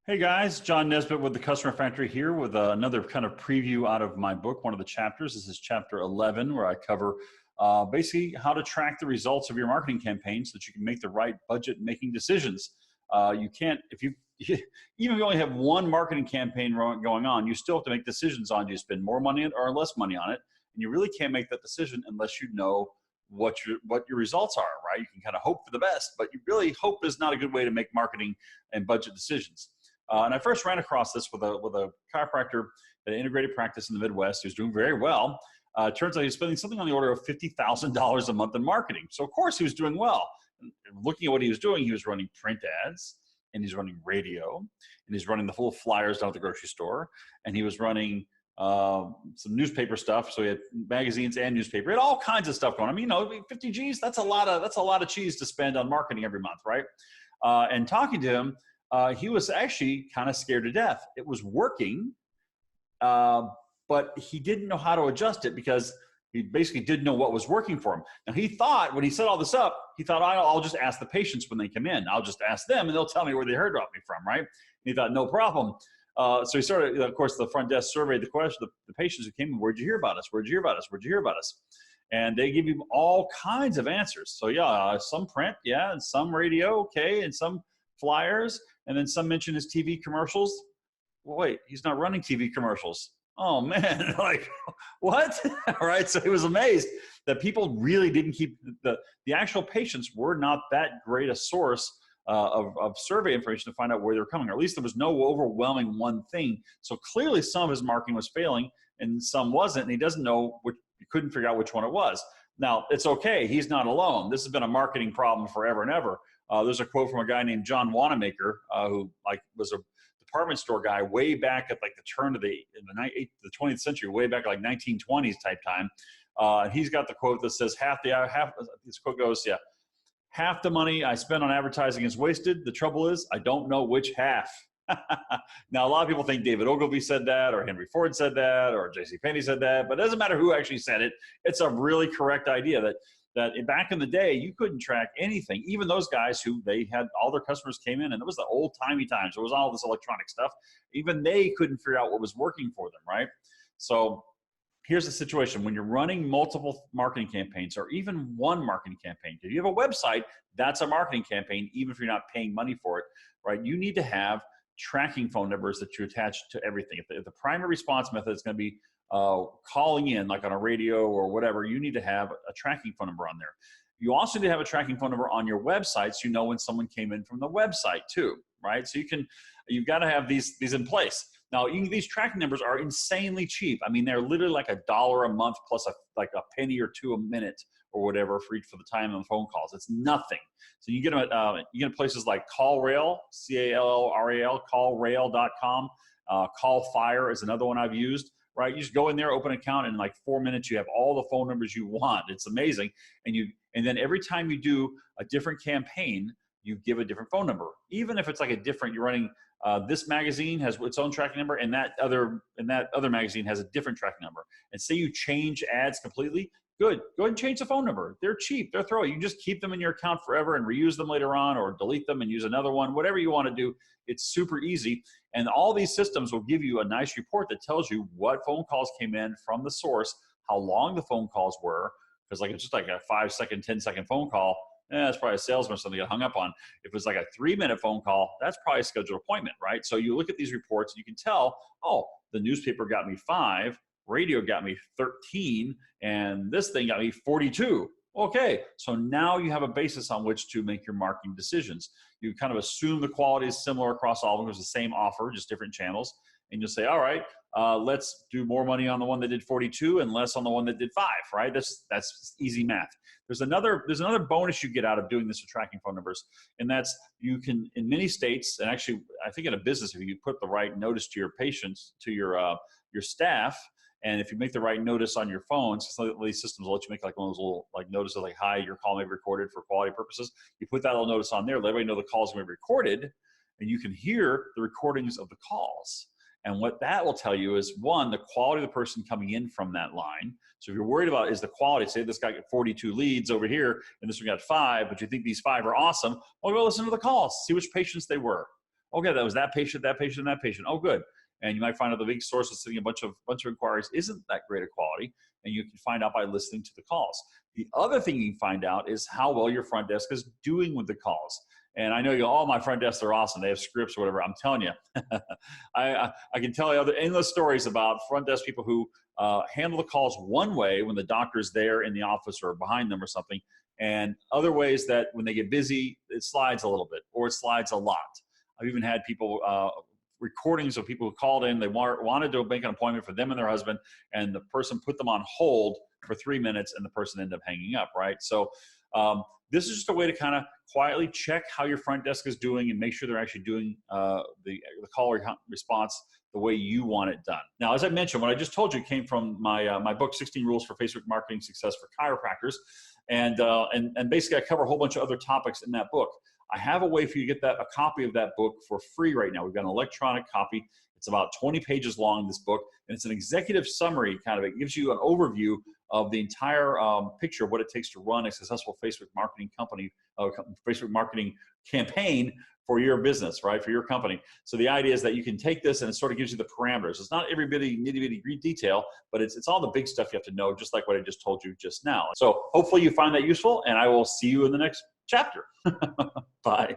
Hey guys, John Nesbitt with the Customer Factory here with another kind of preview out of my book. One of the chapters, this is chapter 11, where I cover basically how to track the results of your marketing campaign so that you can make the right budget making decisions. You can't, if you, even if you only have one marketing campaign going on, you still have to make decisions on, do you spend more money or less money on it? And you really can't make that decision unless you know what your results are, right? You can kind of hope for the best, but you really hope is not a good way to make marketing and budget decisions. And I first ran across this with a chiropractor at an integrated practice in the Midwest who's doing very well. Turns out he's spending something on the order of $50,000 a month in marketing. So of course he was doing well. And looking at what he was doing, he was running print ads, and he's running radio, and he's running the full flyers down at the grocery store, and he was running some newspaper stuff. So he had magazines and newspaper. He had all kinds of stuff going on. I mean, 50 G's, that's a lot of cheese to spend on marketing every month, right? And talking to him, he was actually kind of scared to death. It was working, but he didn't know how to adjust it because he basically didn't know what was working for him. Now he thought, when he set all this up, he thought, I'll just ask the patients when they come in. I'll just ask them and they'll tell me where they heard about me from, right? And he thought, no problem. So he started, of course, the front desk surveyed the patients who came in, where'd you hear about us? Where'd you hear about us? Where'd you hear about us? And they give you all kinds of answers. So yeah, some print, yeah, and some radio, okay, and some flyers, and then some mention his TV commercials. Well, wait, he's not running TV commercials. Oh man, like what? All right, so he was amazed that people really didn't keep the actual patients were not that great a source of survey information to find out where they're coming, or at least there was no overwhelming one thing. So clearly some of his marketing was failing and some wasn't, and he doesn't know which, he couldn't figure out which one it was. Now, it's okay, he's not alone. This has been a marketing problem forever and ever. There's a quote from a guy named John Wanamaker, who was a department store guy way back at like the turn of the 20th century, way back like 1920s type time. And he's got the quote that says, this quote goes, yeah, half the money I spend on advertising is wasted. The trouble is, I don't know which half. Now, a lot of people think David Ogilvy said that, or Henry Ford said that, or J.C. Penney said that, but it doesn't matter who actually said it. It's a really correct idea that back in the day, you couldn't track anything. Even those guys who they had, all their customers came in, and it was the old timey times. It was all this electronic stuff. Even they couldn't figure out what was working for them, right? So here's the situation. When you're running multiple marketing campaigns, or even one marketing campaign, if you have a website, that's a marketing campaign, even if you're not paying money for it, right? You need to have tracking phone numbers that you attach to everything. If the primary response method is going to be calling in, like on a radio or whatever, you need to have a tracking phone number on there. You also need to have a tracking phone number on your website, so you know when someone came in from the website too, right? So you've got to have these in place. Now, these tracking numbers are insanely cheap. I mean, they're literally like $1 a month plus like a penny or two a minute or whatever for the time on the phone calls. It's nothing. So you get them at places like CallRail, CALLRAL, callrail.com. CallFire is another one I've used. Right, you just go in there, open an account, and in like 4 minutes, you have all the phone numbers you want. It's amazing. And then every time you do a different campaign, you give a different phone number. Even if it's like you're running, this magazine has its own tracking number, and that other magazine has a different tracking number. And say you change ads completely, good. Go ahead and change the phone number. They're cheap. They're throwaway. You can just keep them in your account forever and reuse them later on, or delete them and use another one. Whatever you want to do, it's super easy. And all these systems will give you a nice report that tells you what phone calls came in from the source, how long the phone calls were, because like it's just like a 5-second, 10-second phone call, that's probably a salesman or something got hung up on. If it's like a 3-minute phone call, that's probably a scheduled appointment, right? So you look at these reports and you can tell, oh, the newspaper got me 5, radio got me 13, and this thing got me 42. Okay, so now you have a basis on which to make your marketing decisions. You kind of assume the quality is similar across all of them. It's the same offer, just different channels. And you'll say, all right, let's do more money on the one that did 42 and less on the one that did 5, right? That's easy math. There's another bonus you get out of doing this with tracking phone numbers, and that's you can, in many states, and actually I think in a business, if you put the right notice to your patients, to your staff, and if you make the right notice on your phones, some of these systems will let you make like one of those little like notices like, hi, your call may be recorded for quality purposes. You put that little notice on there, let everybody know the call's going to be recorded, and you can hear the recordings of the calls. And what that will tell you is, one, the quality of the person coming in from that line. So if you're worried about is the quality, say this guy got 42 leads over here and this one got 5, but you think these 5 are awesome, well, go listen to the calls, see which patients they were. Okay, that was that patient, that patient, and that patient. Oh, good. And you might find out the big source that's sending a bunch of inquiries isn't that great a quality, and you can find out by listening to the calls. The other thing you can find out is how well your front desk is doing with the calls. And I know you go, oh, my front desks are awesome. They have scripts or whatever. I'm telling you, I can tell you other endless stories about front desk people who handle the calls one way when the doctor's there in the office or behind them or something, and other ways that when they get busy, it slides a little bit or it slides a lot. I've even had people recordings of people who called in. They wanted to make an appointment for them and their husband, and the person put them on hold for 3 minutes, and the person ended up hanging up. Right. So this is just a way to kind of quietly check how your front desk is doing and make sure they're actually doing the call response the way you want it done. Now, as I mentioned, what I just told you came from my book, 16 Rules for Facebook Marketing Success for Chiropractors. And basically, I cover a whole bunch of other topics in that book. I have a way for you to get a copy of that book for free right now. We've got an electronic copy. It's about 20 pages long, this book, and it's an executive summary kind of. It gives you an overview of the entire picture of what it takes to run a successful Facebook marketing company, Facebook marketing campaign for your business, right, for your company. So the idea is that you can take this and it sort of gives you the parameters. It's not every nitty-bitty detail, but it's all the big stuff you have to know, just like what I just told you just now. So hopefully you find that useful, and I will see you in the next chapter. Bye.